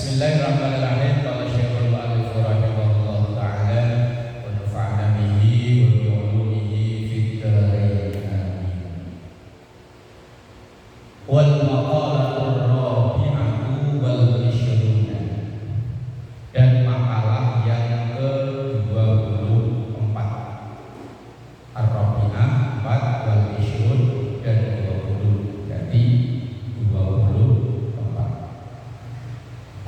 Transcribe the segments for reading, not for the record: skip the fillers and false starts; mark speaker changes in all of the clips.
Speaker 1: Bismillahirrahmanirrahim. Qala Syekhul Mu'allif rahimahullah ta'ala wa nafa'ana bihi wa bi ulumihi fid dharain amin. Wal maqalatur rabi'atu wal ishruna, dan makalah yang ke-24. Ar-rabi'ah 4 wal ishrun dan 20. Jadi 24.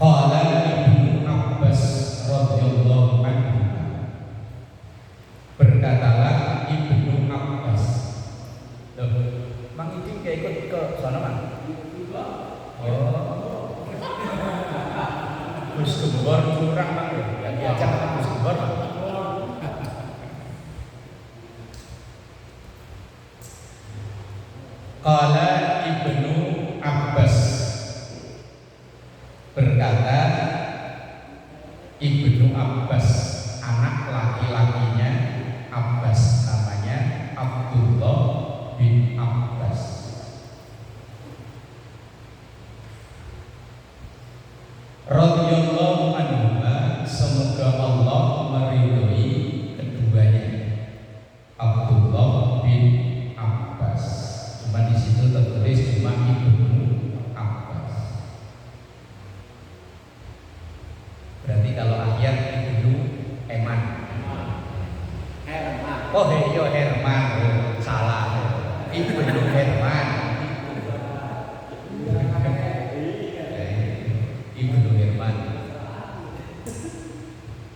Speaker 1: Qala Ibnu Abbas radhiyallahu anhu, berkatalah Ibnu Abbas. Loh, Mang Iping gak ikut ke sana, Mang? Oh. Gus Gembor curang, Mang, ya diajak ke Gus Gembor, Mang. Qala Ibnu Abbas, berkata Ibnu Abbas, anak laki-lakinya Abbas, namanya Abdullah bin Abbas. Radhiyallahu anhuma, semoga Allah meridhoi keduanya. Abdullah bin Abbas, cuma di situ tertulis cuma Ibnu Abbas. Berarti kalau akhir Ibnu Eman. Herman. Oh iya Herman, salah. Ibnu Herman. Ibnu Herman.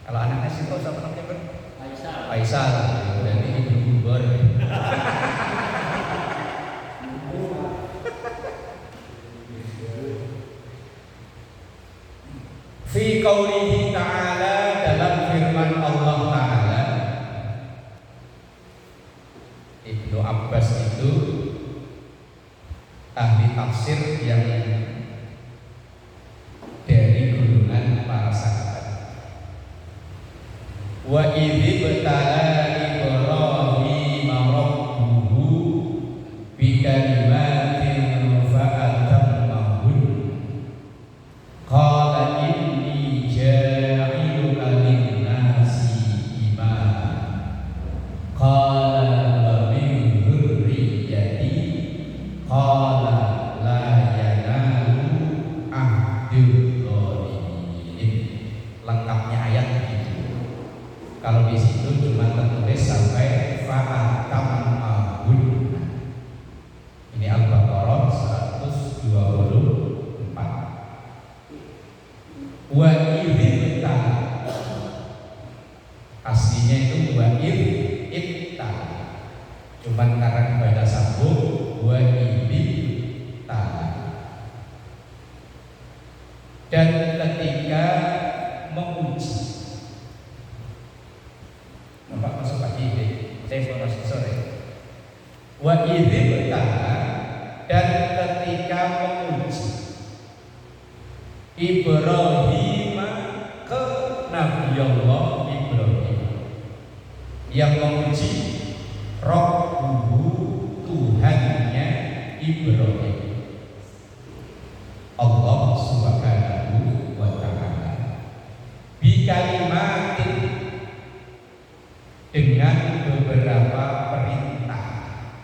Speaker 1: Kalau anaknya siapa namanya, Bang? Faisal. Faisal. Berarti Ibnu Gembor. Fi qaulihi ta'ala, dalam firman Allah Ta'ala. Ibnu Abbas itu ahli tafsir yang dari golongan para sahabat. Wa idzi betala Ibrahim rabbuhu bi kalimatin fa'atammahun. Qala inni ja'iluka lin-nasi imama. Qala wa min dzurriyyati. Qala la yanalu ahdul zalimin. Lengkapnya ayat begitu. Kalau di situ cuma tertulis sampai fa'atammahun. Ini Al-Baqarah 124. Wa idhibta, aslinya itu wa idhibta, cuman karena ibadah sambung wa idhibta. Dan ketika menguji, Bapak masuk pagi ini, saya sore. Wa idhibta, dan ketika menguji Ibrahim ke Nabi Allah Ibrahim, yang menguji Rabbuhu, Tuhannya Ibrahim, Allah Subhanahu wa ta'ala, bi kalimatin, dengan beberapa perintah,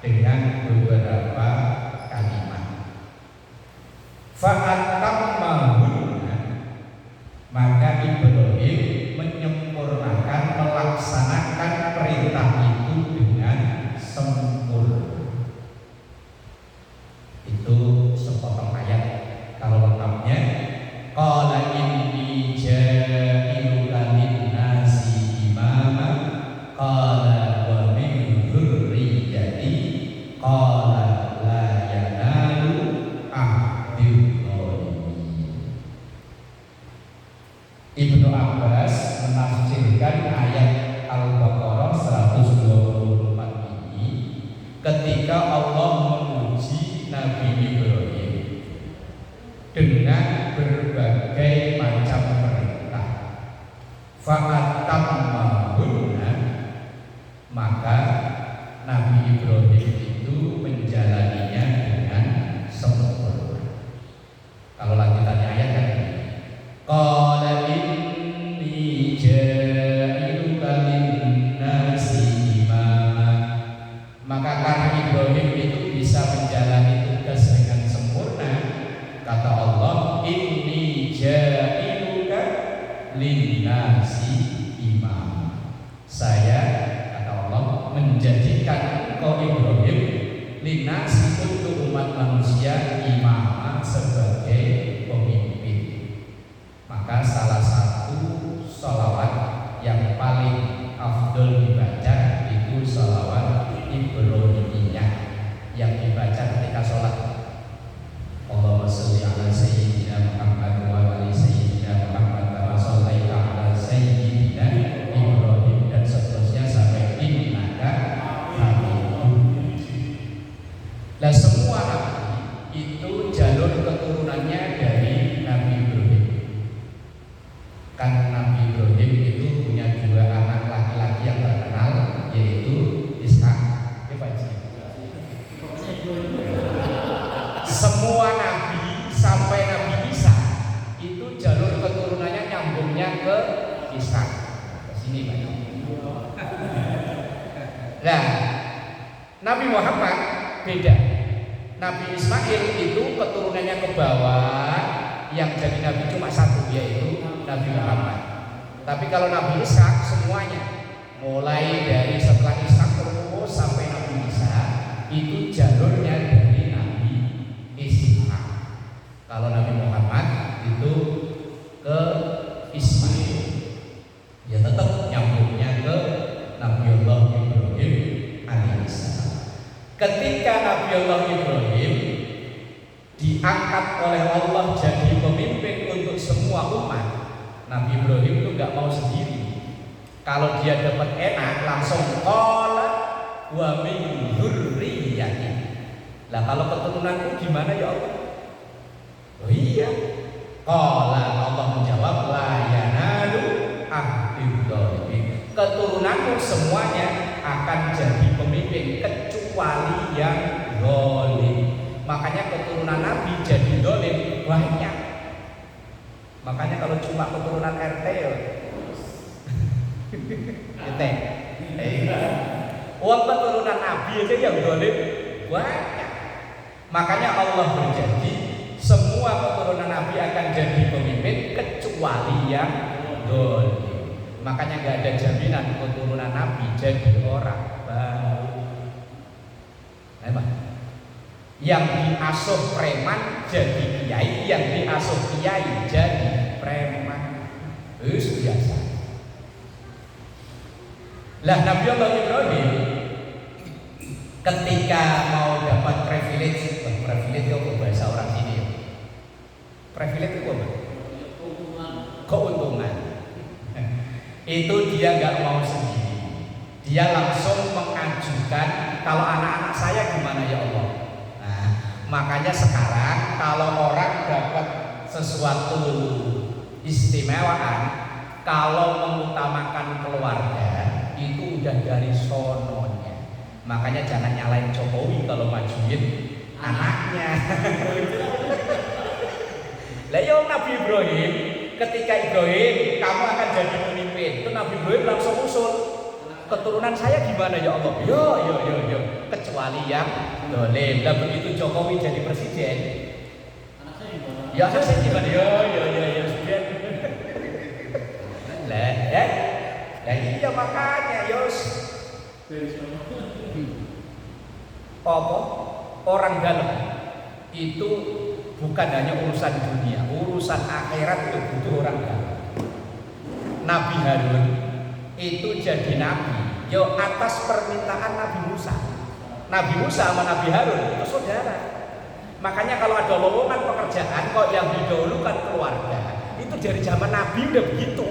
Speaker 1: dengan beberapa kalimat. Fa'atammahunna, maka Ibrahim menyempurnakan, melaksanakan perintah itu dengan sempurna. Itu sepotong ayat. Kalau lengkapnya, qala inni ja'iluka lin-nasi imama. Qala wa min dzurriyyati. Qala la yanalu ahdul zalimin. Ibnu Abbas menafsirkan ayat Al-Baqarah 124 ini ketika Allah menguji Nabi Ibrahim dengan berbagai macam perintah. Fa'atammahunna, maka Nabi Ibrahim itu menjalaninya dengan sempurna. Kalau lanjutannya ayat kan, inni ja'iluka linnasi imam. Saya, kata Allah, menjadikan engkau Ibrahim linnasi, untuk umat manusia, imam, sebagai pemimpin. Maka salah satu sholawat yang paling afdol dibaca itu sholawat Ibrahimiyah yang dibaca ketika sholat. Allahumma sholli ala sayyidina Muhammad wa ala sayyidina Muhammad kama shallaita ala sayyidina Ibrahim, dan seterusnya sampai innaka hamidum majid. Nah, semua nabi itu jalur keturunannya dari Nabi Ibrahim. Kan Nabi Ibrahim itu punya dua anak laki-laki yang terkenal, yaitu Ishak. Semua nabi sampai Nabi Isa itu jalur keturunannya nyambungnya ke Ishak. Ke sini Pak. Nah, Nabi Muhammad beda. Nabi Ismail itu keturunannya ke bawah, yang jadi nabi cuma satu, yaitu Nabi Muhammad. Tapi kalau Nabi Ishak semuanya, mulai dari setelah Ishak terus sampai Nabi Isa, itu jalurnya dari Nabi Ishak. Kalau Nabi Muhammad itu ke Ismail, ya tetap nyambungnya ke Nabiullah Ibrahim alaihissalam. Ketika Nabiullah Ibrahim diangkat oleh Allah jadi pemimpin untuk semua umat, Nabi Ibrahim itu nggak mau sendiri. Kalau dia dapat enak langsung qala wa min dzurriyyati. Lah kalau keturunanku gimana ya Allah? Oh iya. Qala, Allah menjawab, la yanalu ahdid dzalimin. Keturunanmu semuanya akan jadi pemimpin kecuali yang zalim. Makanya keturunan Nabi jadi zalim banyak. Makanya kalau cuma keturunan RT ya uang keturunan Nabi aja yang zalim banyak. Makanya Allah berjanji semua keturunan Nabi akan jadi pemimpin kecuali yang zalim. Makanya gak ada jaminan keturunan Nabi jadi orang baik. Yang diasuh preman jadi kiai, yang diasuh kiai jadi preman. Itu biasa. Lah Nabi Allah Ibrahim ketika mau dapat privilege itu bahasa orang sini ya. Privilege itu apa? Keuntungan. Itu dia nggak mau sendiri. Dia langsung mengajukan, kalau anak-anak saya gimana ya Allah? Nah, makanya sekarang kalau orang dapat sesuatu istimewaan, kalau mengutamakan keluarga itu udah dari sononya. Makanya jangan nyalain Jokowi kalau majuin anaknya. Lah yo Nabi Ibrahim, ketika Ibrahim kamu akan jadi pemimpin, itu Nabi Ibrahim langsung usul, keturunan saya gimana ya Allah? Yo, kecuali yang zalim. Dan begitu Jokowi jadi presiden, ya saya gimana? Yo, presiden. Lah iya makanya yos. Apa? Orang dalam itu bukan hanya urusan dunia, urusan akhirat itu butuh orang dalam. Nabi Harun itu jadi nabi yo atas permintaan Nabi Musa. Nabi Musa sama Nabi Harun itu saudara. Makanya kalau ada lowongan pekerjaan kok yang didahulukan keluarga, itu dari zaman Nabi udah begitu.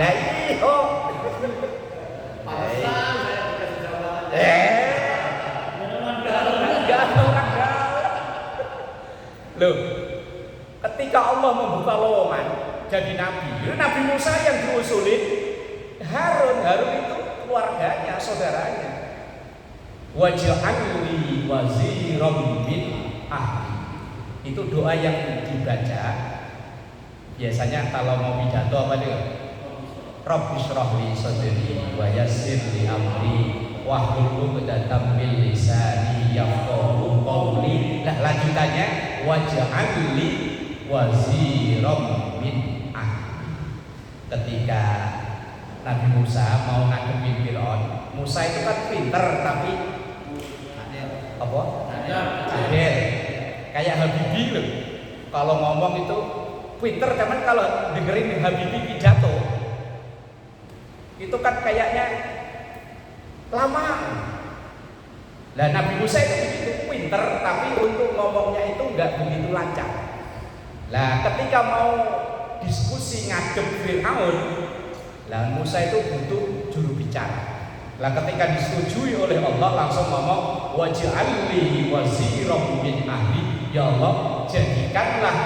Speaker 1: Lah iyo. Loh, ketika Allah membuka lowongan jadi nabi, itu Nabi Musa yang diusulin, Harun itu keluarganya, saudaranya. Waj'alni waziran min ahli. Itu doa yang dibaca biasanya kalau mau pidato apa dia? Rabbi shrah li sadri wa yassir li amri wahlul 'uqdatam min lisani yafqahu qawli. Nah, lanjutannya waj'al li waziram min ahli. Ketika Nabi Musa mau ngadepin Firaun, Musa itu kan pinter tapi apa? Jahil. Kayak Habibie loh. Kalau ngomong itu pinter, cuman kalau dengerin Habibie pidato itu kan kayaknya lama. Nah Nabi Musa itu begitu pinter, tapi untuk ngomongnya itu nggak begitu lancar. Nah ketika mau diskusi ngadep Fir'aun, lah Musa itu butuh juru bicara. Lah ketika disetujui oleh Allah langsung ngomong waj'al li waziram min ahli. Ya Allah, jadikanlah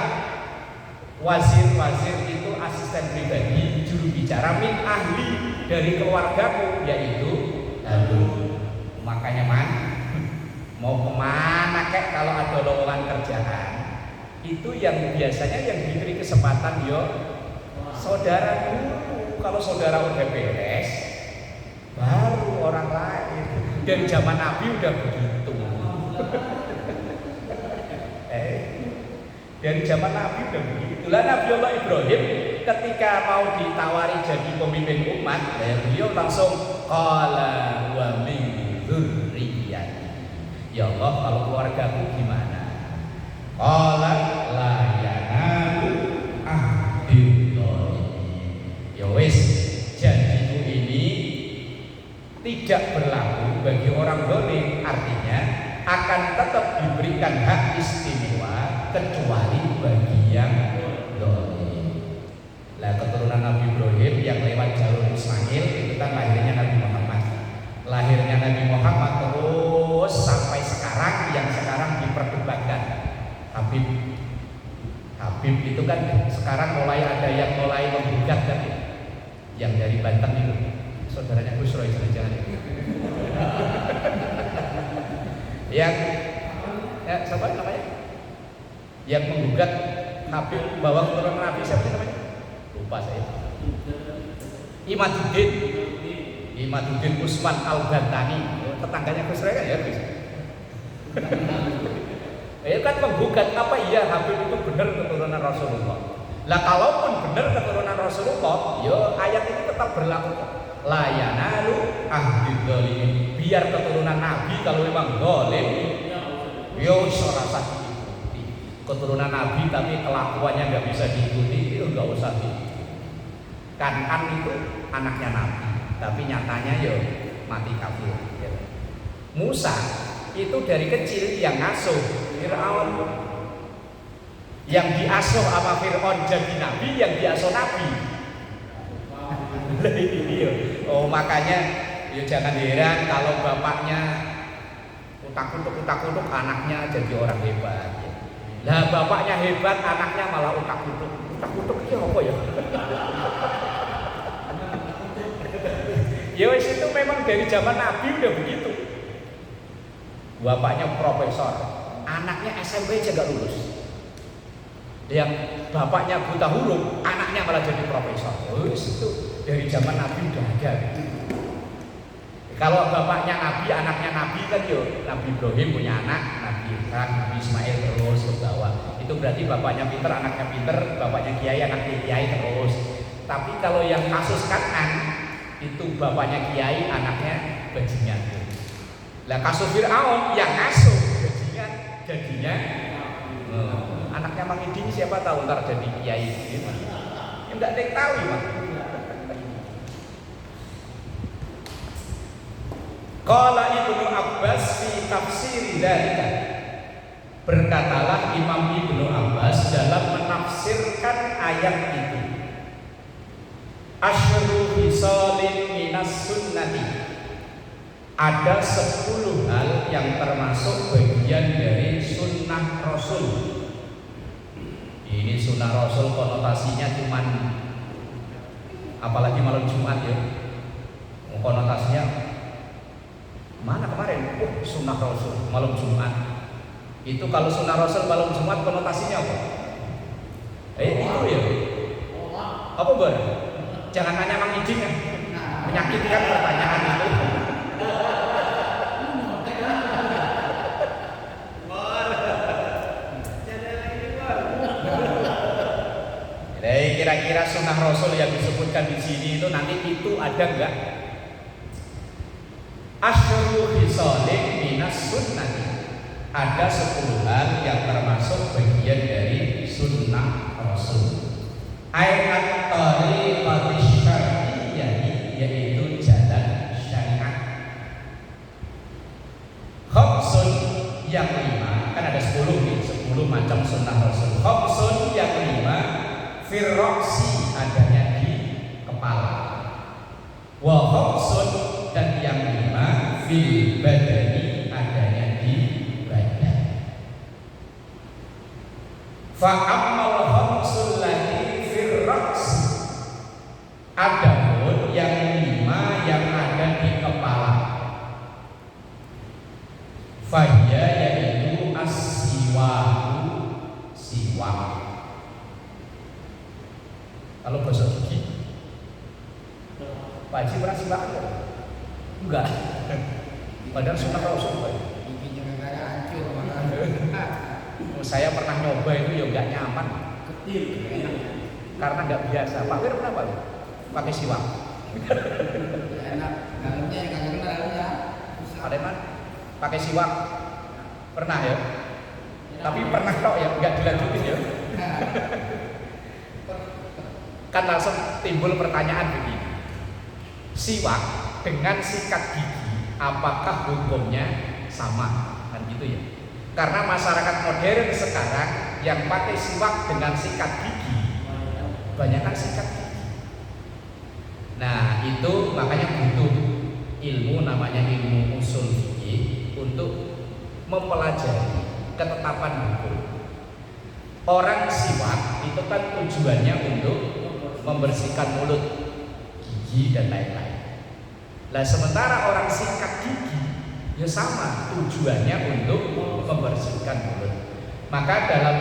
Speaker 1: wazir-wazir itu asisten pribadi, juru bicara min ahli, dari keluargaku, yaitu Harun. Makanya mau kemana kek kalau ada lowongan kerjaan, itu yang biasanya yang diberi kesempatan yo saudara dulu. Kalau saudara udah beres, baru orang lain. Dari zaman Nabi udah begitu. Dari zaman Nabi udah begitu. Lah Nabi Allah Ibrahim ketika mau ditawari jadi pemimpin umat, beliau langsung qala wa min dzurriyyati. Ya Allah, kalau keluargaku gimana? Qala la yanalu ahdil dzalimin. Ya wis, janjiku ini tidak berlaku bagi orang zalim, artinya akan tetap diberikan hak istimewa kecuali bagi yang zalim. Lah keturunan Nabi Ibrahim yang lewat jalur Ismail itu kan lahirnya Nabi Muhammad. Lahirnya Nabi Muhammad terus sampai sekarang, yang sekarang diperdebatkan Habib. Habib itu kan sekarang mulai ada yang mulai menggugat kan, yang dari Banten itu, saudaranya Gus Roy jangan-jangan. Yang siapa namanya? Yang menggugat Habib bahwa keturunan Nabi, siapa namanya? Lupa saya. Imaduddin Usman Al-Bantani, tetangganya Gus Roy kan ya Gus. Ya kan menggugat, apa iya Habib itu benar keturunan Rasulullah. Lah kalaupun benar keturunan Rasulullah, yo ayat ini tetap berlaku. La yanalu ahdil dzalimin. Biar keturunan Nabi kalau memang zalim, yo ora usah diikuti. Keturunan Nabi tapi kelakuannya nggak bisa diikuti, itu nggak usah diikuti. Kan itu anaknya Nabi, tapi nyatanya yo mati kafir. Musa itu dari kecil yang ngasuh Fir'aun, yang diasuh sama Fir'aun jadi nabi, yang diasuh nabi. Oh makanya ya jangan heran kalau bapaknya utak-utuk anaknya jadi orang hebat. Lah bapaknya hebat, anaknya malah utak-utuk. Utak-utuk itu apa ya? Ya wis itu memang dari zaman Nabi udah begitu. Bapaknya profesor, anaknya SMP aja gak lulus. Yang bapaknya buta huruf, anaknya malah jadi profesor. Oh itu dari zaman Nabi udah ada. Kalau bapaknya Nabi, anaknya Nabi kan yo, Nabi Ibrahim punya anak, Nabi Ishak, Nabi Ismail terus ke bawah. Itu berarti bapaknya pinter, anaknya pinter, bapaknya kiai, anaknya kiai terus. Tapi kalau yang kasus Kanan itu bapaknya kiai, anaknya bajingan. Lah kasus Fir'aun yang ngasuh bajingan jadinya anaknya Mang Iding, siapa tahu ntar jadi kiai gitu. Enggak ada yang tahu ya. Qala Ibnu Abbas fi tafsir dzalika. Berkatalah Imam Ibnu Abbas dalam menafsirkan ayat itu. Asyru hisalin minas sunnati. Ada 10 hal yang termasuk bagian dari sunnah Rasul. Ini sunnah Rasul konotasinya cuman, apalagi malam Jumat ya, konotasinya mana kemarin? Oh sunnah Rasul malam Jumat. Itu kalau sunnah Rasul malam Jumat konotasinya apa? Itu ya. Apa bar? Jangan nanya Mang Iding ya. Menyakitkan pertanyaan itu. kira-kira sunnah Rasul yang disebutkan di sini itu nanti itu ada enggak? Asyru hisalin minas sunnati. Ada 10 hal yang termasuk bagian dari sunnah Rasul. Ayat tariqatis syar'iyyah, yaitu jalan syariat. Khamsun yang 5, kan ada 10 nih, 10 macam sunnah Rasul. Khamsun yang 5, firroksi, adanya di kepala. Wa khamsun, dan yang 5, fil badani, adanya di badan. Fa'ammal khamsul lati firroksi, adapun yang 5 yang ada di kepala, fahya, yaitu as-siwaku, siwak. Kalau bahasa gigi, Pak Haji pernah siwak enggak? Enggak. Padahal sunnah Rasul.
Speaker 2: Giginya kayak hancur malah.
Speaker 1: Saya pernah nyoba itu ya enggak nyaman.
Speaker 2: Ketil enak.
Speaker 1: Karena enggak biasa. Pak Fir pernah Pak? Pakai siwak.
Speaker 2: Enak. Dalamnya yang kagak kenal dalamnya.
Speaker 1: Ada man? Pakai siwak. Pernah ya? Tapi pernah kok ya, enggak dilanjutin ya. Kan langsung timbul pertanyaan begini. Siwak dengan sikat gigi, apakah hukumnya sama? Kan gitu ya. Karena masyarakat modern sekarang yang pakai siwak dengan sikat gigi, kebanyakan sikat gigi. Nah, itu makanya butuh ilmu, namanya ilmu usul fikih, untuk mempelajari ketetapan hukum. Orang siwak itu kan tujuannya untuk membersihkan mulut, gigi dan lain-lain. Nah, sementara orang sikat gigi ya sama, tujuannya untuk membersihkan mulut. Maka dalam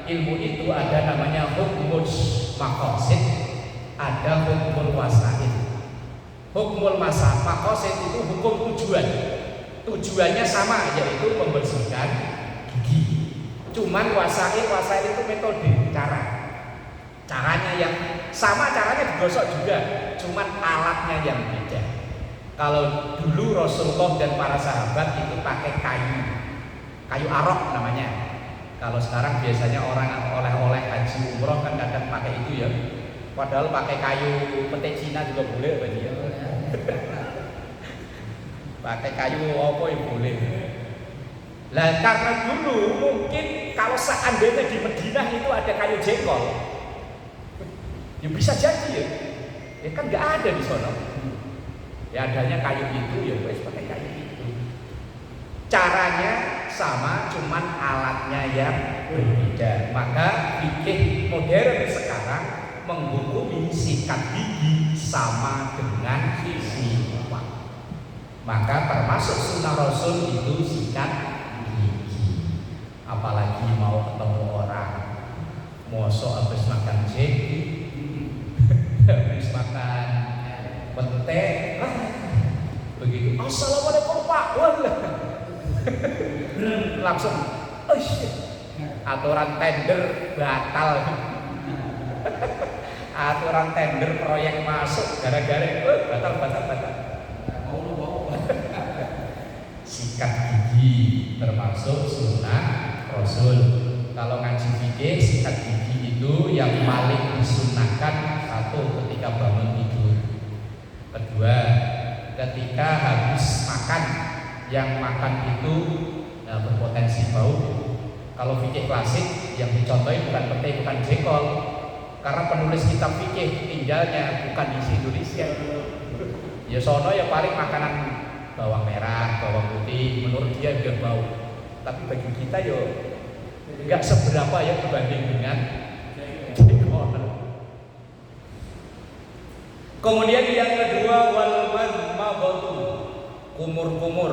Speaker 1: ilmu itu ada namanya hukmul maqasid, ada hukmul wasaid. Hukmul maqasid itu hukum tujuan. Tujuannya sama, yaitu membersihkan gigi. Cuman wasaid itu metode, caranya yang sama, caranya digosok juga, cuman alatnya yang beda. Kalau dulu Rasulullah dan para sahabat itu pakai kayu arok namanya. Kalau sekarang biasanya orang oleh-oleh haji umroh kan kadang pakai itu ya. Padahal pakai kayu pete Cina juga boleh bagi ya. Pakai kayu apa yang boleh. Lah karena dulu mungkin kalau seandainya di Madinah itu ada kayu jengkol, ya bisa jadi ya. Ya kan nggak ada di sana. Ya adanya kayu itu, ya wes pakai kayu itu. Caranya sama, cuman alatnya yang berbeda. Maka fikih modern sekarang menghukumi sikat gigi sama dengan siwak. Maka termasuk sunnah Rasul itu sikat gigi. Apalagi mau ketemu orang, mosok habis makan jeki, habis makan pete, begitu. Assalamualaikum Pak. Langsung, oh shit. Aturan tender batal. Aturan tender proyek masuk gara-gara batal. Sikat gigi termasuk sunnah Rasul. Kalau ngaji fikih, sikat gigi itu yang paling disunahkan, satu, ketika bangun tidur. Kedua, ketika habis makan, yang makan itu berpotensi bau. Kalau fikih klasik yang dicontohi bukan pete, bukan jengkol, karena penulis kitab fikih tinggalnya bukan di Indonesia. Ya sono ya paling makanan bawang merah, bawang putih, menurut dia udah bau. Tapi bagi kita yo nggak seberapa ya dibanding dengan jengkol. Kemudian yang kedua, wal madmadatu, kumur-kumur,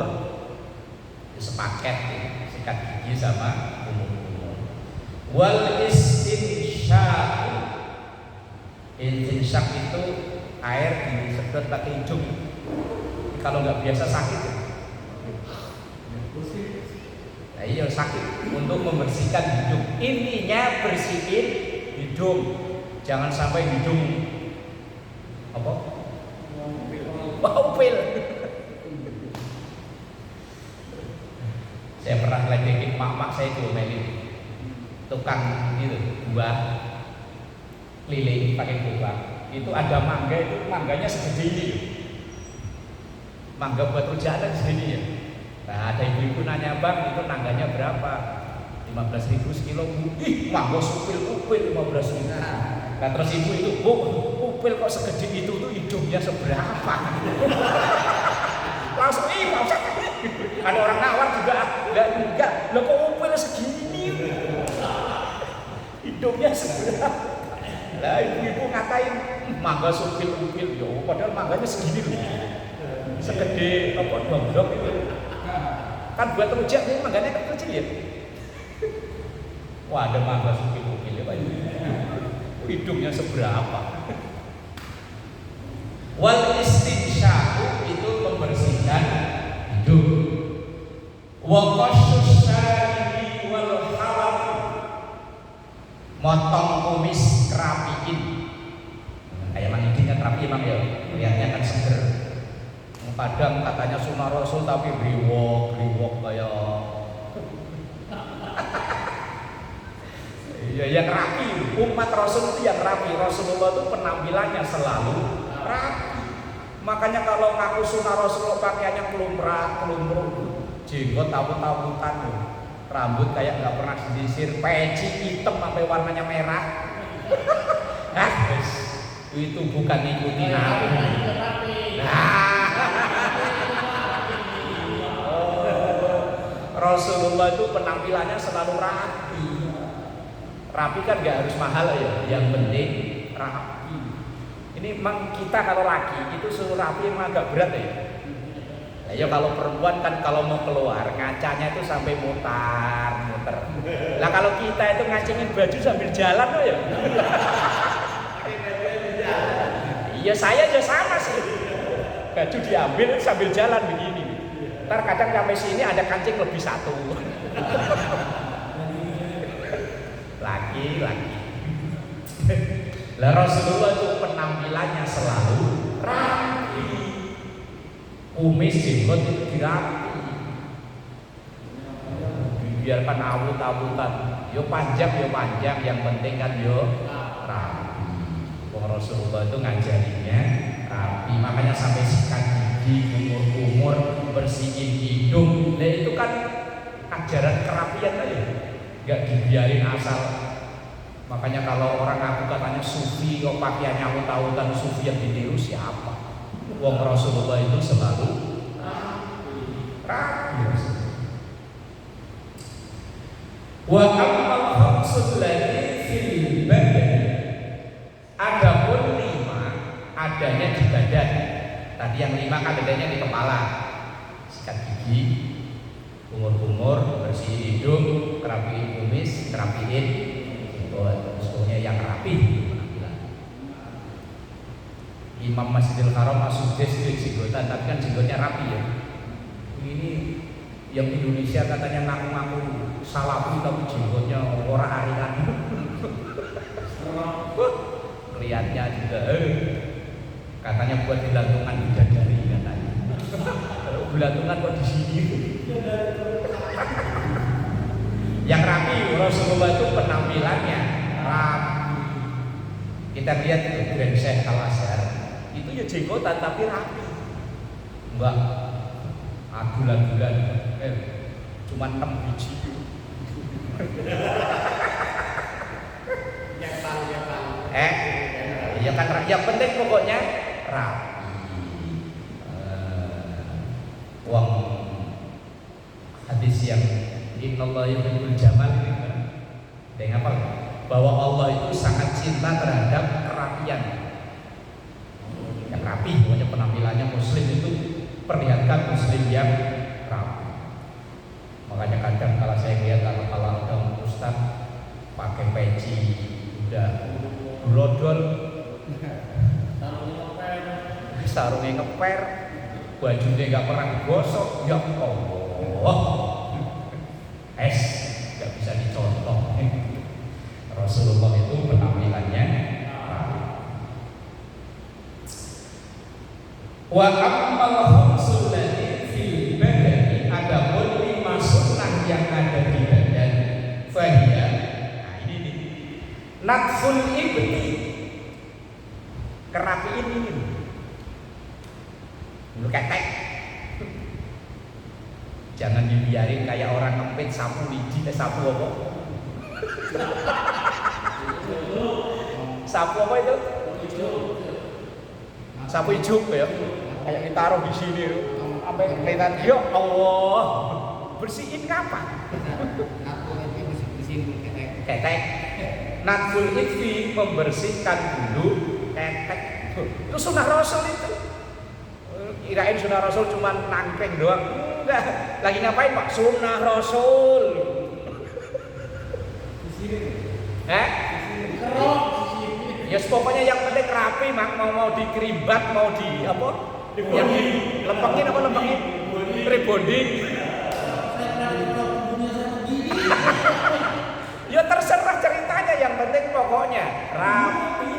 Speaker 1: sepaket ya, sikat gigi sama kumur-kumur. Wal istinsyaq, istinsyaq itu air disedot pakai hidung. Kalau nggak biasa sakit ya. Nah iya sakit, untuk membersihkan hidung. Intinya bersihin hidung. Jangan sampai hidung apa? Upil. Saya pernah ngeledekin mak saya diomelin tukang gitu buah keliling pakai gerobak. Itu ada mangga, itu mangganya segede ini. Mangga buat rujakan segini ya. Nah, ada ibu-ibu nanya, "Bang, itu nangganya berapa?" 15.000 sekilo. Ih, mangga supil-upil 15.000. Nah, terus ibu itu, "Bu, upil kok segede itu tuh hidungnya seberapa?" Langsung, "Ih, Pak Ustaz." Ada orang nawar juga, enggak. Lah kok upil segini? Hidungnya seberapa? Lah ibu-ibu ngatain, "Mangga supil-upil." Ya, padahal mangganya segini loh. Segede apa dondok itu. Kan buat rujak ini mangganya kan kecil ya. Wah, ada mangga supil-upil ya Pak. Hidungnya seberapa? Wal istinsyaqu itu membersihkan hidung. Wa qassus syaribi wal halaq, motong kumis rapiin. Kayak mang ini kan rapi emang ya, lihatnya kan seger. Kadang katanya sunah Rasul tapi riwok kayak ya yang rapi. Umat Rasul itu yang rapi. Rasulullah itu penampilannya selalu rapi. Makanya kalau ngaku sunah Rasul pakaiannya kelumrah, jenggot tabut-tabutan, rambut kayak nggak pernah disisir, peci hitam sampai warnanya merah. Itu bukan ngikutin aku. Rasulullah itu penampilannya selalu rapi. Rapi kan nggak harus mahal ya, yang penting rapi. Ini memang kita kalau laki itu suruh rapi emang agak berat ya. Nah, ya kalau perempuan kan kalau mau keluar ngacanya itu sampai muter. Lah kalau kita itu ngacingin baju sambil jalan loh ya. Iya saya aja sama sih. Baju diambil sambil jalan begini. Ntar kadang sampai sini ada kancing lebih satu. Laki. Lah Rasulullah itu penampilannya selalu rapi. Kumis jenggot itu dirapi. Biarkan awut-awutan. Yo panjang, yang penting kan yo rapi. Rasulullah itu ngajarinya rapi. Makanya sampai sikat gigi, kumur-kumur, bersihin hidung. Nah itu kan ajaran kerapian aja. Gak dibiarin asal. Makanya kalau orang ngaku katanya sufi, kok pakaiannya awut-awutan, sufi yang ditiru siapa? Wong Rasulullah itu selalu rapi. Wa amal khamsul lati fil badan. Adapun 5 adanya di badan. Tadi yang 5 kan adanya di kepala. Sikat gigi, kumur-kumur, bersih hidung, rapiin kumis, rapiin jenggot. Semuanya yang rapi penampilan. Imam Masjidil Haram masuk distrik jenggotan, tapi kan jenggotnya rapi ya. Ini yang Indonesia katanya ngaku-ngaku salafi tapi jenggotnya orang arian. Lihatnya juga katanya buat dilantungan bidadari katanya. Gelantungan kok di sini. Yang rapi Rasulullah itu penampilannya rapi. Kita lihat itu Grand Syekh Al-Azhar itu ya jenggotan tapi rapi. Enggak adulan-adulan. Cuma 6 biji. Ya kan yang penting pokoknya rapi. Uang hadis yang innallaha yuhibbul jamal ini kan. Dengan apa? Bahwa Allah itu sangat cinta terhadap kerapian. Yang rapi, pokoknya penampilannya muslim itu perlihatkan muslim yang rapi. Makanya kadang kalau saya lihat kalau ada ustaz pakai peci udah brodol, sarungnya ngeper, bajunya nggak pernah digosok, ya Allah, nggak bisa dicontoh. Rasulullah itu penampilannya Wa ammal khamsul lati fil badani, adapun 5 sunnah yang ada di badan, fahiya, nah ini nih, natful ibti, kerapiin ini, lu ketek, jangan dibiarin kayak orang ngempit sapu lidi, sapu apa? Sapu apa itu? Sapu ijuk ya, kayak ditaruh di sini, sampai kelihatan. Ya Allah, bersihin kapan? Ketek. Natful itfi, membersihkan dulu ketek. Itu sunnah Rasul itu. Kirain sunnah Rasul cuma nangkring doang. Enggak. Lagi ngapain Pak? Sunnah Rasul. Ya pokoknya yang penting rapi, mak, mau dikerimbat, mau di apa? Yang dilempengin apa lempengin? Rebonding. Ya terserah ceritanya, yang penting pokoknya rapi.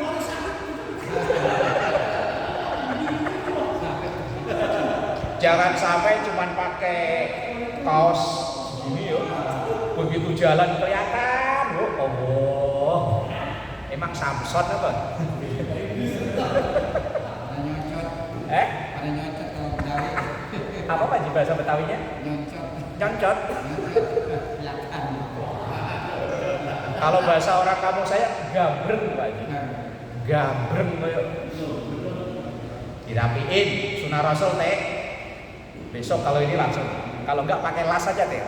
Speaker 1: Jangan sampai cuman pakai kaos segini yo. Begitu jalan kelihatan, oh. Emang Samson apa?
Speaker 2: Ada nyocot kalau Betawi.
Speaker 1: Apa Pak di bahasa Betawinya? Nyocot. Kalau bahasa orang kampung saya gambreng Pak. Gambreng kayak dirapiin, sunnah Rasul teh. Besok kalau ini langsung, kalau enggak pakai las aja teh.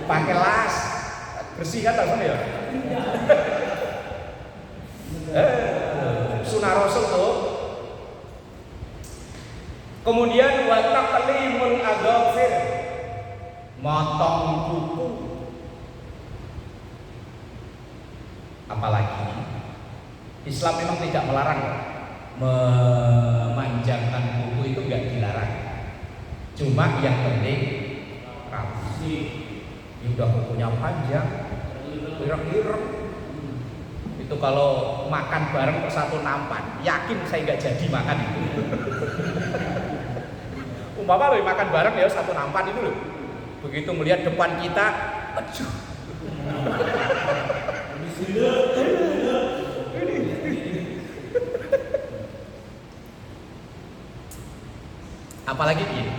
Speaker 1: Pakai las, bersih kan langsung ya. Sunnah Rasul tuh. Kemudian wa taqlimul adhafir, motong kuku. Apalagi Islam memang tidak melarang memanjangkan kuku, itu enggak dilarang. Cuma yang penting rapi. Ya udah kukunya panjang, ireng-ireng. Itu kalau makan bareng kok satu nampan, yakin saya nggak jadi makan itu. Umpama lo makan bareng ya satu nampan itu loh. Begitu melihat depan kita, aduh. Apalagi gini,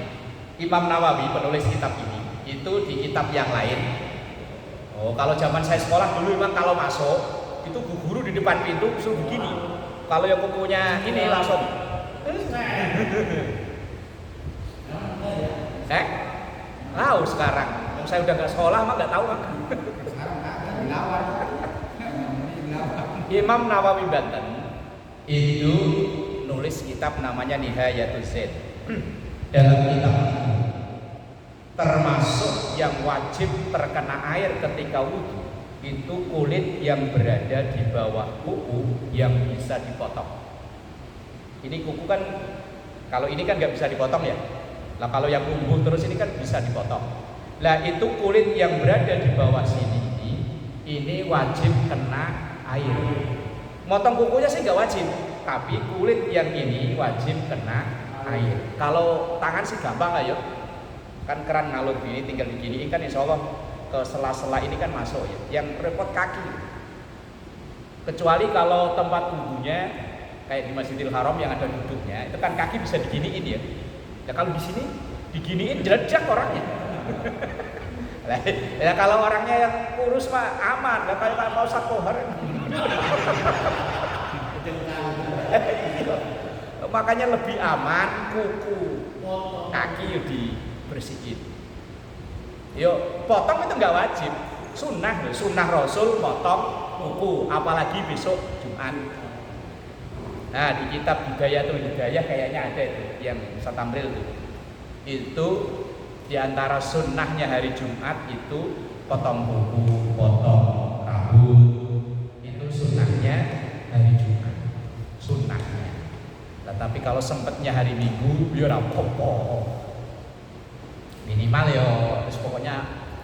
Speaker 1: Imam Nawawi penulis kitab ini, itu di kitab yang lain. Oh, kalau zaman saya sekolah dulu memang kalau masuk itu bu guru di depan pintu suruh begini. Kalau yang kukunya ini langsung. Tahu sekarang. Saya udah nggak sekolah mah nggak tahu mah. Imam Nawawi Banten itu nulis kitab namanya Nihayatul Zaid. Dalam kitab itu termasuk yang wajib terkena air ketika wudhu itu kulit yang berada di bawah kuku yang bisa dipotong. Ini kuku kan, kalau ini kan nggak bisa dipotong ya. Lah kalau yang tumbuh terus ini kan bisa dipotong. Lah itu kulit yang berada di bawah sini ini wajib kena air. Motong kukunya sih nggak wajib, tapi kulit yang ini wajib kena air. Kalau tangan sih gampang lah ya. Kan keran ngalur gini, tinggal begini kan insya Allah ke sela-sela ini kan masuk ya. Yang repot kaki. Kecuali kalau tempat wudhunya kayak di Masjidil Haram yang ada duduknya, itu kan kaki bisa diginiin ya. Ya kalau di sini diginiin jeledek orangnya. Ya kalau orangnya yang kurus mah aman, enggak kayak Pak Ustaz Kohar. Makanya lebih aman kuku, kaki dibersihin. Yo, potong itu nggak wajib, sunnah Rasul potong kuku, apalagi besok Jumat. Nah di kitab Hidayatul Hidayah kayaknya ada itu yang Ustaz Tamril itu diantara sunnahnya hari Jumat itu potong kuku, potong rambut, itu sunnahnya hari Jumat, sunnahnya. Tapi kalau sempatnya hari Minggu, biar apa-apa. Minimal ya, pokoknya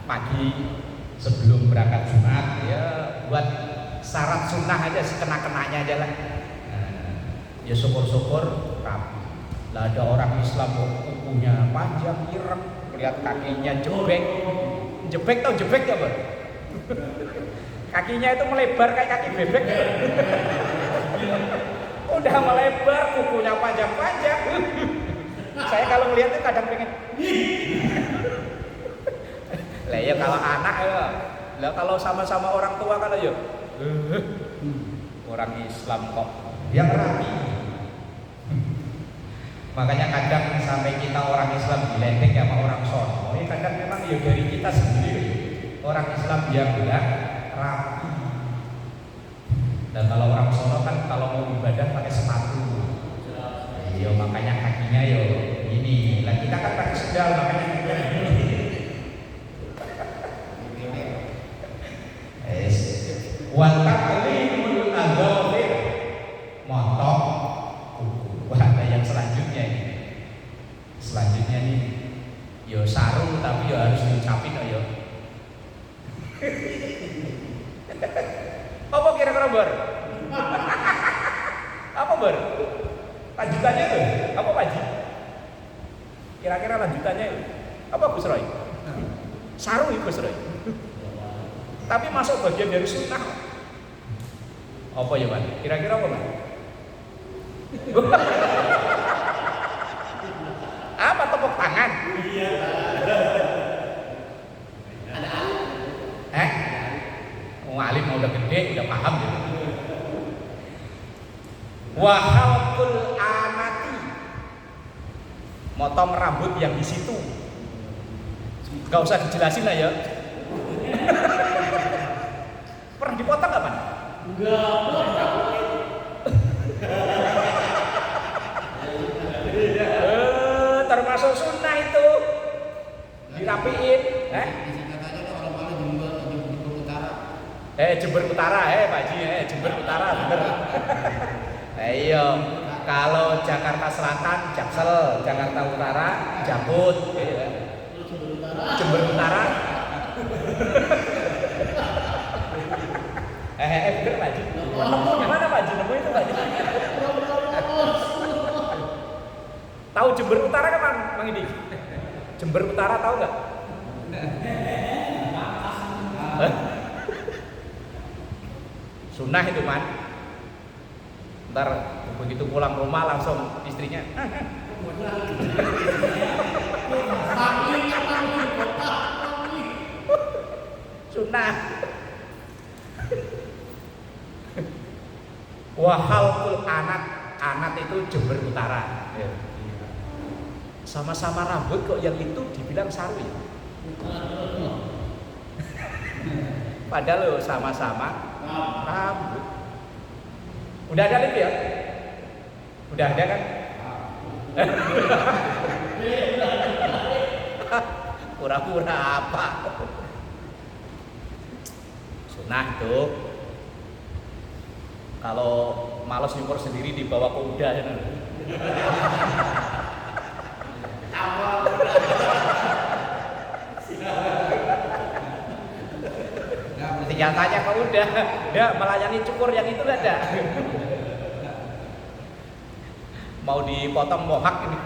Speaker 1: pagi sebelum berangkat Jumat ya buat syarat sunnah aja sekena-kenanya aja lah. Ya syukur-syukur rapi. Lah ada orang Islam kok kukunya panjang ireng, lihat kakinya jebek tau jebek ya Bang? Kakinya itu melebar kayak kaki bebek. Udah melebar, kukunya panjang-panjang. Saya kalau melihat itu kadang pengen. Lah ya kalau anak ya. Lah kalau sama-sama orang tua kan ya. Orang Islam kok yang rapi. Makanya kadang sampai kita orang Islam diledek sama orang sono. Ini kadang memang ya dari kita sendiri. Orang Islam yang bilang rapi. Dan kalau orang sono kan kalau mau ibadah pakai sepatu. Iya makanya kakinya yo ini. Lah kita kan pakai sendal makanya kakinya ini. Wa taqlimul adhafir, motong kuku. Wah, ada yang selanjutnya ini. Selanjutnya nih, yo sarung tapi yo harus diucapin yo. Apa kira-kira Bar? Apa Bar? Lanjutannya tuh, apa Pak Haji? Kira-kira lanjutannya apa Gus Roy? Sarung Gus Roy. Tapi masuk bagian dari sunnah. Apa ya Pak? Kira-kira apa Pak? Apa tepuk tangan? Iya. Alim udah gede, udah paham gitu. Wa halqul anati, motong rambut yang di situ. Gak usah dijelasin lah ya. Pernah dipotong gak Pak? Enggak. Termasuk sunnah itu. Dirapiin, Jember Utara, Pak Haji, Jember Utara, bener. Iya, kalau Jakarta Selatan, Jaksel, Jakarta Utara, Jakut, Jember Utara. Bener Pak Haji. Gimana Pak Haji? Nemu itu Pak Haji? Tahu Jember Utara kan Bang Idi? Jember Utara tahu nggak? Sunnah itu Man. Ntar begitu pulang rumah langsung istrinya. Sunnah. Wahalkul anak itu Jember Utara. Sama-sama rambut kok yang itu dibilang sarwi. Padahal lo sama-sama rambut. Udah ada lagi ya? Udah ada kan? Pura-pura apa? Sunnah itu. Kalau malas nyukur sendiri dibawa ke udah. Tinggal tanya ke udah, dia melayani cukur yang itu gak ada. Mau dipotong mohak ini.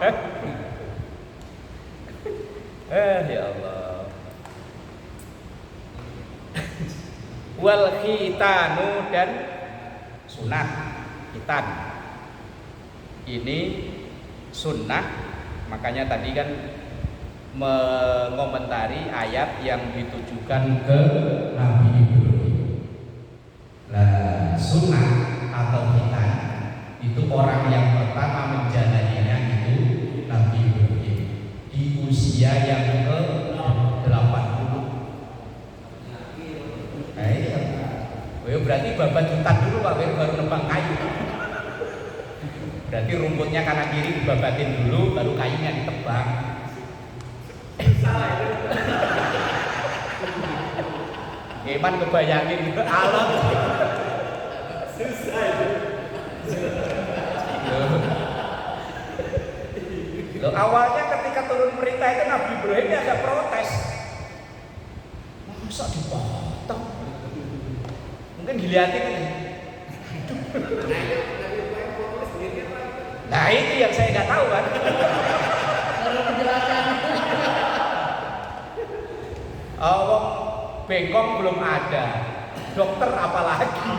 Speaker 1: Ya Allah. Wal khitanu dan sunat khitan. Ini sunnah, makanya tadi kan mengomentari ayat yang ditujukan ke Nabi Ibrahim. Nah, sunnah atau khitan itu orang yang pertama menjalaninya itu Nabi Ibrahim di usia yang ke-80. Berarti babat hutan dulu Pak Wir, baru nebang kayu. Berarti rumputnya kanan kiri dibabatin dulu, baru kayunya ditebang. Iman kebayangin alat. Susah itu. Loh, awalnya ketika turun perintah itu Nabi Ibrahim ada protes. Masa dipotong? Mungkin dilihatin ini. Nah itu yang saya nggak tahu kan.
Speaker 2: Kalau penjelasan.
Speaker 1: Oh, bengkong belum ada. Dokter apalagi?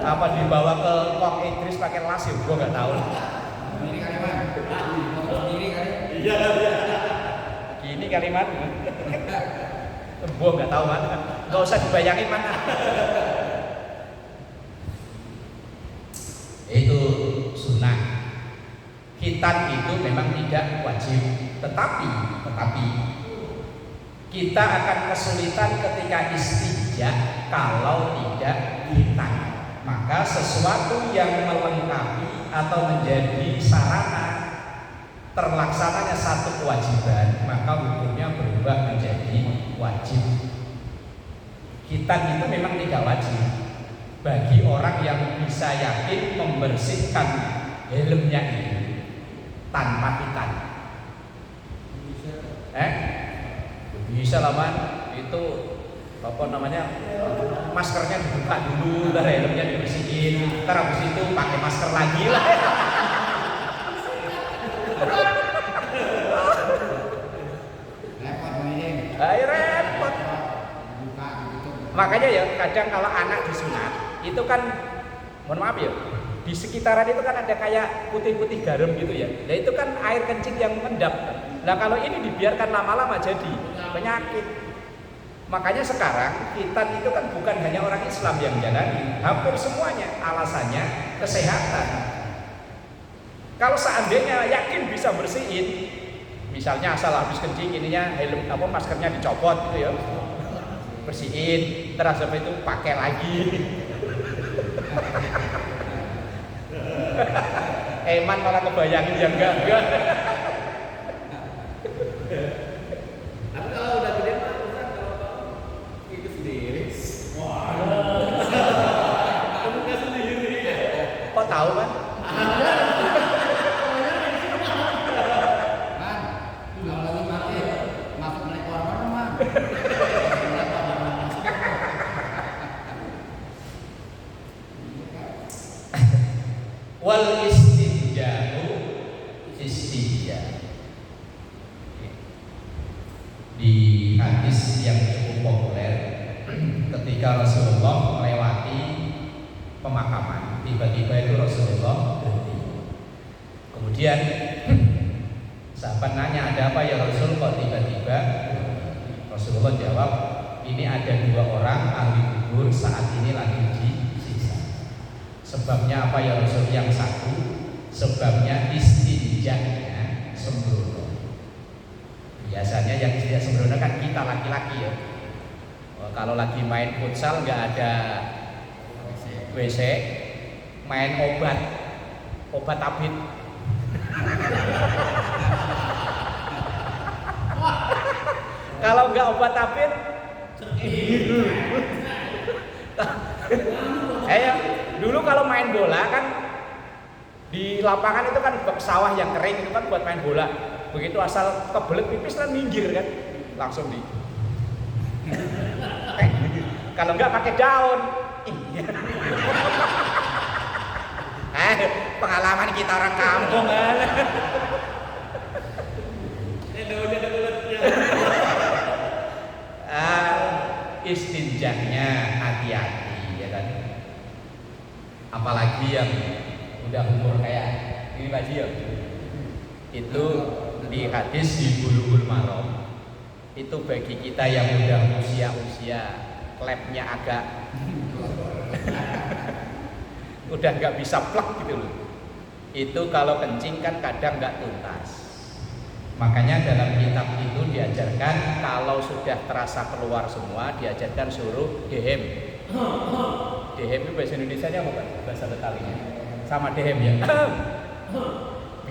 Speaker 1: Apa dibawa ke Kong Idris pakai las ya? Gua nggak tahu.
Speaker 2: Ini kalimat. Sendiri kali.
Speaker 3: Iya.
Speaker 1: Gini kalimat. Gua nggak tahu man. Nggak usah dibayangin mana. Itu sunnah. Khitan itu memang tidak wajib, tetapi kita akan kesulitan ketika istijah kalau tidak khitan. Maka sesuatu yang melengkapi atau menjadi sarana terlaksananya satu kewajiban, maka hukumnya berubah menjadi wajib. Khitan itu memang tidak wajib bagi orang yang bisa yakin membersihkan helmnya itu tanpa khitan. Bisa lah man, itu apa namanya, maskernya dibuka dulu, ntar helmnya dibersihin, ntar habis itu pakai masker lagi lah.
Speaker 2: Repot ini.
Speaker 1: Repot.
Speaker 2: Buka gitu.
Speaker 1: Makanya ya kadang kalau anak disunat itu kan, mohon maaf ya, di sekitaran itu kan ada kayak putih-putih garam gitu ya. Nah itu kan air kencing yang mengendap. Nah kalau ini dibiarkan lama-lama jadi penyakit. Makanya sekarang khitan itu kan bukan hanya orang Islam yang jalani, hampir semuanya alasannya kesehatan. Kalau seandainya yakin bisa bersihin, misalnya asal habis kencing ininya helm apa maskernya dicopot gitu ya, bersihin, terus apa itu pakai lagi. Eman malah kebayangin yang enggak.
Speaker 3: Tapi kalau udah gede mah Ustaz, kalau itu sendiri. Wah. Kamu nggak sendiri.
Speaker 1: Kok tahu kan?
Speaker 2: Kan, kalau lagi mati masuk naik korban mah.
Speaker 1: Wal istinja'u istijah. Di hadis yang cukup populer, ketika Rasulullah melewati pemakaman, tiba-tiba itu Rasulullah berhenti. Kemudian sahabat nanya, ada apa ya Rasul kok tiba-tiba? Rasulullah jawab, ini ada dua orang ahli kubur saat ini lagi disiksa. Sebabnya apa ya Rasul? Yang satu, sebabnya istinjanya sembrono. Biasanya yang tidak sembrono kan kita laki-laki ya. Kalau lagi main futsal nggak ada WC, main obat abit. Kalau nggak obat abit, dulu kalau main bola kan di lapangan itu kan sawah yang kering itu kan buat main bola. Begitu asal kebelet pipis kan minggir kan, langsung di. Kalau nggak pakai daun. Pengalaman kita orang kampung kan.
Speaker 3: Daunnya ada bulatnya.
Speaker 1: Istinjahnya hati-hati ya kan. Apalagi yang udah umur kayak ini Pak Ji ya. Itu di hadis di Bulughul Maram itu bagi kita yang udah usia klepnya agak udah nggak bisa plek gitu loh. Itu kalau kencing kan kadang nggak tuntas. Makanya dalam kitab itu diajarkan kalau sudah terasa keluar semua diajarkan suruh dehem. Dehem itu bahasa Indonesianya apa Pak? Bahasa Betawinya sama dehem ya.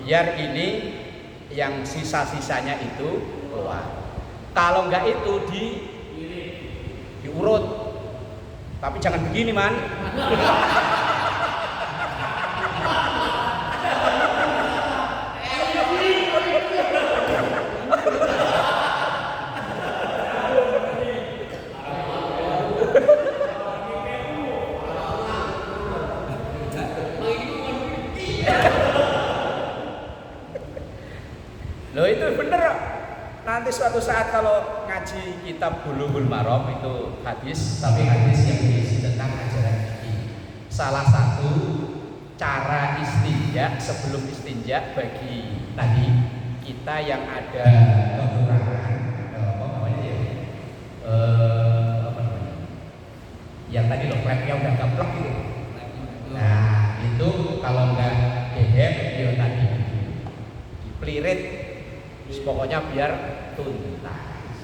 Speaker 1: Biar ini yang sisa-sisanya itu keluar. Kalau enggak itu diurut. Tapi jangan begini man. Loh itu bener. Nanti suatu saat kalau ngaji kitab Bulughul Maram itu hadis, tapi hadis yang berisi tentang ajaran fikih. Salah satu cara istinja sebelum istinja bagi tadi kita yang ada kekurangan apa namanya ya? Apa namanya? Yang tadi loh klepnya udah gaplek gitu. Nah, itu kalau enggak gehem ya tadi dipelirit. Pokoknya biar tuntas.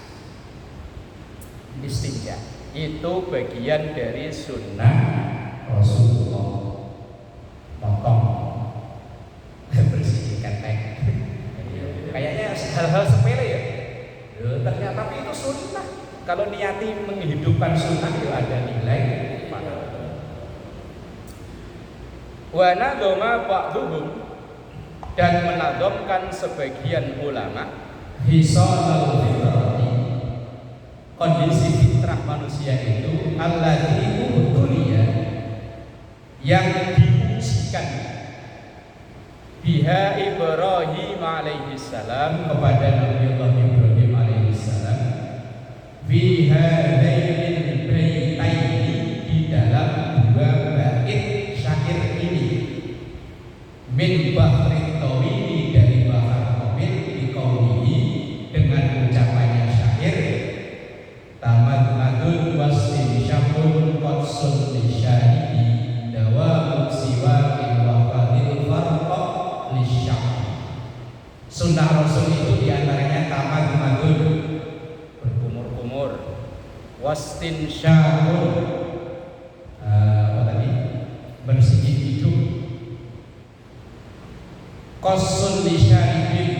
Speaker 1: Istinja itu bagian dari sunnah Rasulullah. Potong bersihin ketek. Kayaknya hal-hal sepele ya. Ternyata tapi itu sunnah. Kalau niati menghidupkan sunnah itu ada nilai. Wa nadoma ba'duhum, dan menadhamkan sebagian ulama hisalul fitrati, kondisi fitrah manusia itu allati utuliya, yang diujikan biha Ibrahim alaihi salam, kepada Nabi Allah Ibrahim alaihi salam, biha hadainil baitaini, di dalam dua bait syair ini, min bahri tawili, dari bahar tawil, di qaulihi, dengan ucapannya syair, tamadmadun wastin syabun qadsun lisyahidi dawa siwakin wa fadil farqa lisyahidi. Sunnah Rasul itu diantaranya tamadmadun, berkumur-kumur, wastin syabun, apa tadi, bersihin hidung, qasun lisyaribin,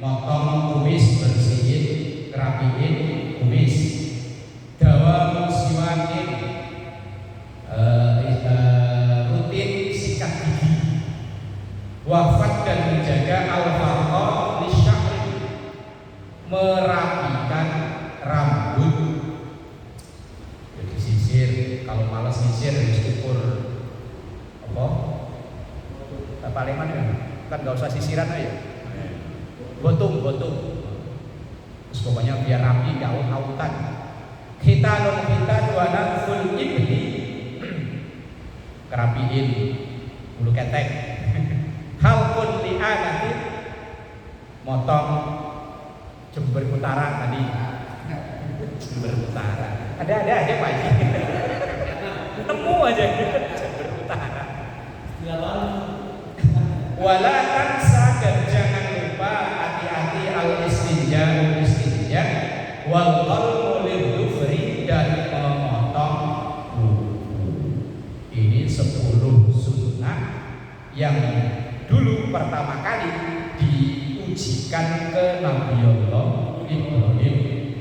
Speaker 1: motong kumis, bersihin, ngerapiin kumis, dawam siwakin, rutin sikat gigi, wafat dan menjaga al-farqa lisya'ri, merapikan rambut. Jadi sisir, kalau malas sisir harus ukur apa? Paling mana kan gak usah sisiran aja, botung. Terus pokoknya biar rapi, gak aut-autan. Khitanun khitan wa naful ibni, kerapiin bulu ketek. Halqun li'anatin, motong jember utara tadi. Jember utara. Ada aja Pak Haji. Nemu aja jember utara. Wala tansa, dan jangan lupa hati-hati al-istinja wal qalmu lidhufri, dan memotong kuku. Ini 10 sunnah yang dulu pertama kali diujikan ke Nabi Allah Ibrahim,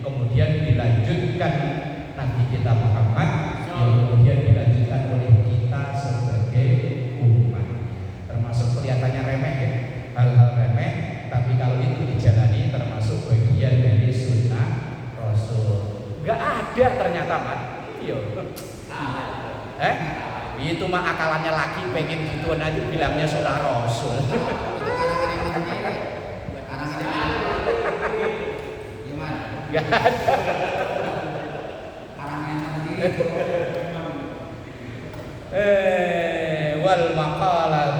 Speaker 1: kemudian dilanjutkan Nabi kita Muhammad, yang kemudian dilanjutkan oleh kita sebagai umat. Termasuk kelihatannya remeh ya, hal-hal remeh, tapi kalau itu dijalani termasuk bagian dari sunnah Rasul. Gak ada ternyata Mat. Iya. Itu mah akalannya laki, pengen gituan aja bilangnya sunnah Rasul. Gak ada. Wal maqalah